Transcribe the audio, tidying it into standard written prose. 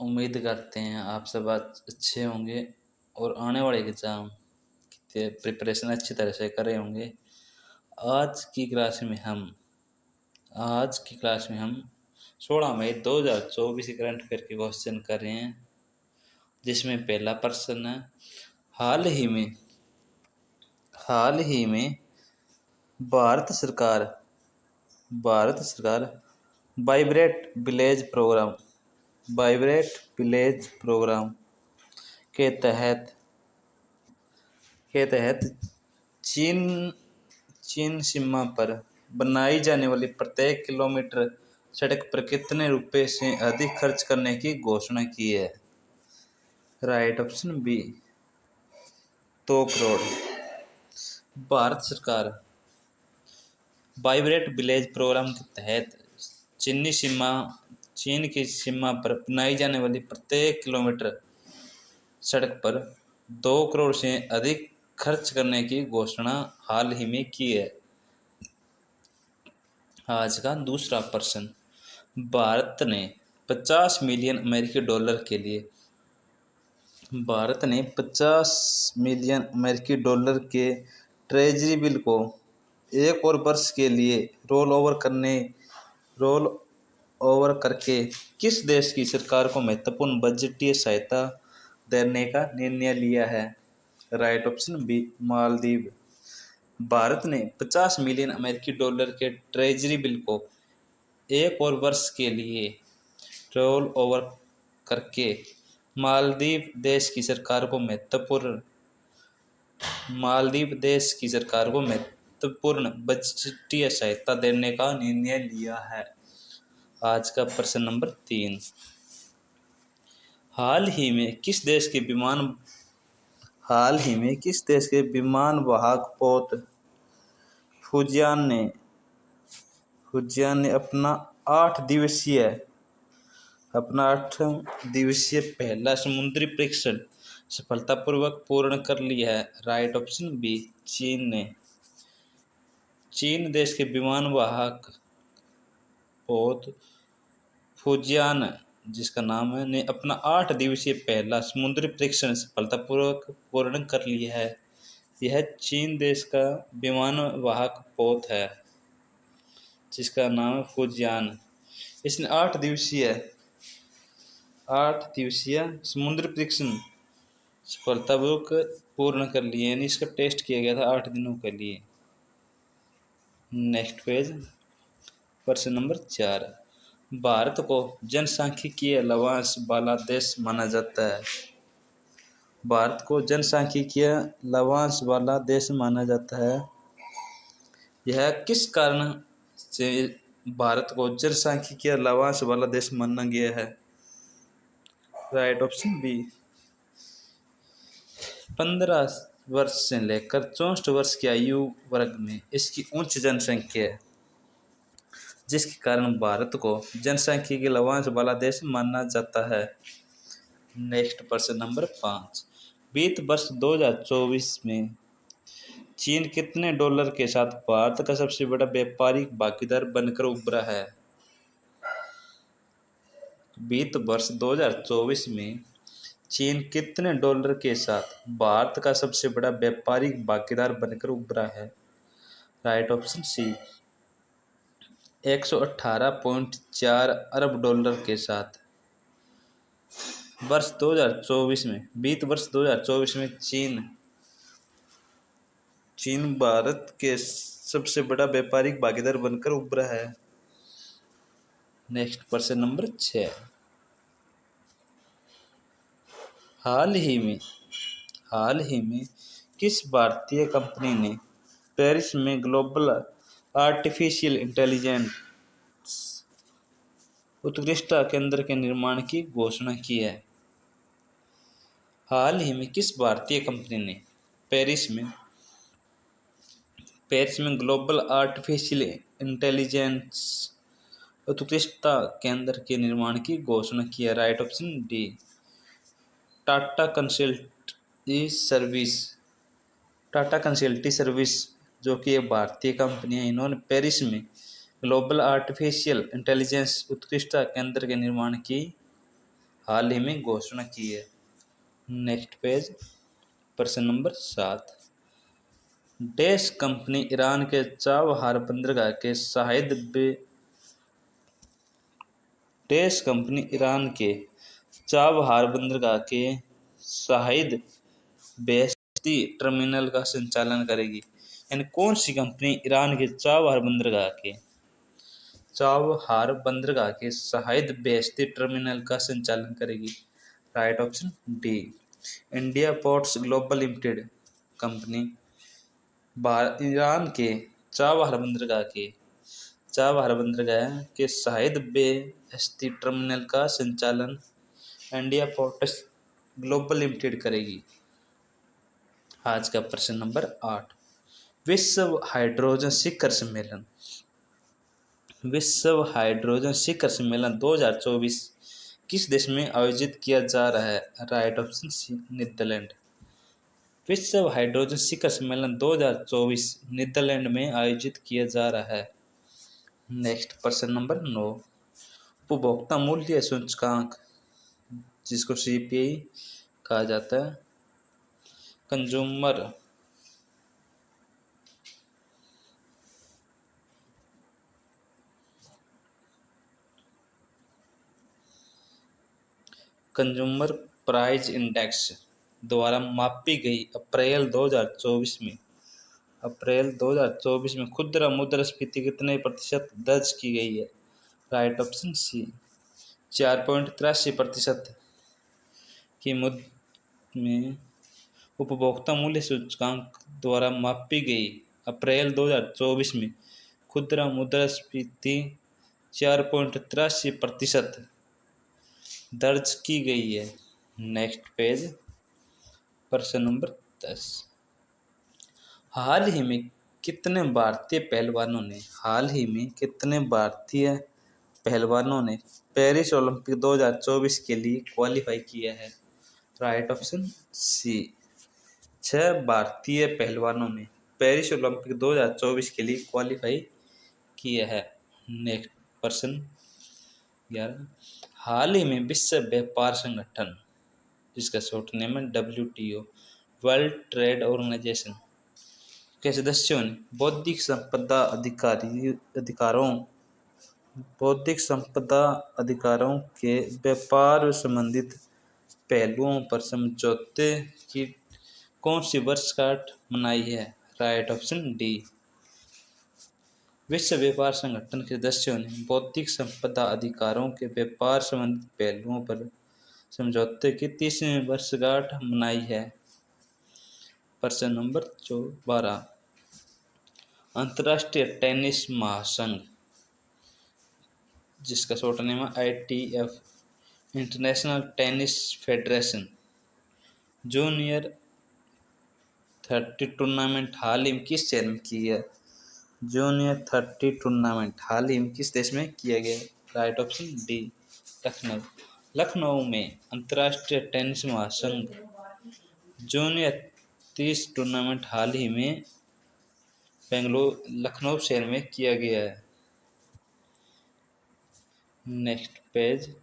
उम्मीद करते हैं आप सब आज अच्छे होंगे और आने वाले एग्ज़ाम की प्रिपरेशन अच्छी तरह से करे होंगे। आज की क्लास में हम आज की क्लास में हम 16 मई 2024 के करंट अफेयर के क्वेश्चन कर रहे हैं, जिसमें पहला प्रश्न है हाल ही में भारत सरकार वाइब्रेट विलेज प्रोग्राम के तहत चीन सीमा पर बनाई जाने वाली प्रत्येक किलोमीटर सड़क पर कितने रुपए से अधिक खर्च करने की घोषणा की है। Right option B 2 crore. Bharat सरकार वाइब्रेट विलेज प्रोग्राम के तहत चीन की सीमा पर बनाई जाने वाली प्रत्येक किलोमीटर सड़क पर 2 करोड़ से अधिक खर्च करने की घोषणा हाल ही में की है। आज का दूसरा प्रश्न भारत ने 50 मिलियन अमेरिकी डॉलर के ट्रेजरी बिल को एक और वर्ष के लिए रोल ओवर करके किस देश की सरकार को महत्वपूर्ण बजटीय सहायता देने का निर्णय लिया है। Right option B Maldives. Bharat ने 50 मिलियन अमेरिकी डॉलर के ट्रेजरी बिल को एक और वर्ष के लिए रोल ओवर करके मालदीव देश की सरकार को महत्वपूर्ण बजटीय सहायता देने का निर्णय लिया है। आज का प्रश्न नंबर 3, हाल ही में किस देश के विमान वाहक पोत फुजियान ने अपना 8 दिवसीय पहला समुद्री परीक्षण सफलतापूर्वक पूर्ण कर लिया है। राइट ऑप्शन बी चीन ने। चीन देश के विमान वाहक पोत फुजियान, जिसका नाम है, ने अपना 8 दिवसीय पहला समुद्री परीक्षण सफलतापूर्वक पूर्ण कर लिया है। यह चीन देश का विमान वाहक पोत है, जिसका नाम है फुजियान। इसने 8 दिवसीय समुद्री परीक्षण सफलतापूर्वक पूर्ण कर लिए, यानी इसका टेस्ट किया गया था 8 दिनों के लिए। नेक्स्ट पेज, प्रश्न नंबर 4, भारत को जनसांख्यिकीय लवांश वाला देश माना जाता है। भारत को जनसांख्यिकीय लवांश वाला देश माना जाता है। यह किस कारण से भारत को जनसांख्यिकीय लवांश वाला देश माना गया है। राइट ऑप्शन बी 15 वर्ष से लेकर 64 वर्ष की आयु वर्ग में इसकी उच्च जनसंख्या है, जिसके कारण भारत को जनसांख्यिकीय लवांश वाला देश माना जाता है। नेक्स्ट प्रश्न नंबर 5, वित्त वर्ष 2024 में चीन कितने डॉलर के साथ भारत का सबसे बड़ा व्यापारिक भागीदार बनकर उभरा है। वित्त वर्ष 2024 में चीन कितने डॉलर के साथ भारत का सबसे बड़ा व्यापारिक भागीदार बनकर उभरा है। राइट ऑप्शन सी 118.4 अरब डॉलर के साथ। वर्ष 2024 में वित्त वर्ष 2024 में चीन भारत के सबसे बड़ा व्यापारिक भागीदार बनकर उभरा है। नेक्स्ट प्रश्न नंबर 6, हाल ही में किस भारतीय कंपनी ने पेरिस में ग्लोबल आर्टिफिशियल इंटेलिजेंस उत्कृष्टता केंद्र के निर्माण की घोषणा की है। हाल ही में किस भारतीय कंपनी ने पेरिस में ग्लोबल आर्टिफिशियल इंटेलिजेंस उत्कृष्टता केंद्र के निर्माण की घोषणा की है। Right option D Tata consultancy service, जो कि एक भारतीय कंपनी है, इन्होंने पेरिस में ग्लोबल आर्टिफिशियल इंटेलिजेंस उत्कृष्टता केंद्र के निर्माण की हाल ही में घोषणा की है। नेक्स्ट पेज, प्रश्न नंबर 7। डैश कंपनी ईरान के चाबहार बंदरगाह के डैश कंपनी ईरान के चाबहार बंदरगाह के शाहिद बेहश्ती टर्मिनल का संचालन करेगी। यानी कौन सी कंपनी ईरान के चाबहार बंदरगाह के शाहिद बेहश्ती टर्मिनल का संचालन करेगी? Right option D, India ports global limited company Iran के चाबहार बंदरगाह के शाहिद बेहश्ती टर्मिनल का संचालन इंडिया पोर्ट्स ग्लोबल लिमिटेड करेगी। आज का प्रश्न नंबर 8। विश्व हाइड्रोजन शिखर सम्मेलन 2024 किस देश में आयोजित किया जा रहा है? Right option C, Netherlands. विश्व हाइड्रोजन शिखर सम्मेलन 2024 नीदरलैंड में आयोजित किया जा रहा है। नेक्स्ट प्रश्न नंबर 9। उपभोक्ता मूल्य सूचकांक, जिसको सीपीआई कहा जाता है, कंज्यूमर प्राइस इंडेक्स द्वारा मापी गई अप्रैल 2024 में खुदरा मुद्रास्फीति कितने प्रतिशत दर्ज की गई है? राइट ऑप्शन सी, 4.83% की में उपभोक्ता मूल्य सूचकांक द्वारा मापी गई अप्रैल 2024 में खुदरा मुद्रास्फीति 4.83% दर्ज की गई है। नेक्स्ट पेज, प्रश्न नंबर 10। हाल ही में कितने भारतीय पहलवानों ने पेरिस ओलंपिक 2024 के लिए क्वालिफाई किया है? राइट ऑप्शन सी, 6 भारतीय पहलवानों ने पेरिस ओलंपिक 2024 के लिए क्वालिफाई किया है। नेक्स्ट प्रश्न 11। हाल ही में विश्व व्यापार संगठन, जिसका शॉर्ट नेम है WTO, वर्ल्ड ट्रेड ऑर्गेनाइजेशन के सदस्यों ने बौद्धिक संपदा अधिकारों के व्यापार संबंधित पहलुओं पर समझौते की कौन सी वर्षगांठ मनाई है? राइट ऑप्शन डी, विश्व व्यापार संगठन के सदस्यों ने बौद्धिक संपदा अधिकारों के व्यापार संबंधित पहलुओं पर समझौते की 30वीं वर्षगांठ मनाई है। प्रश्न नंबर 12। अंतर्राष्ट्रीय टेनिस महासंघ, जिसका शॉर्ट नेम है ITF, international tennis federation, junior 30 tournament हाल ही में किस शहर में की है? जूनियर 30 टूर्नामेंट हाल ही में किस देश में किया गया? राइट ऑप्शन डी, लखनऊ में अंतर्राष्ट्रीय टेनिस महासंघ जूनियर 30 टूर्नामेंट हाल ही में लखनऊ शहर में किया गया है। Next page,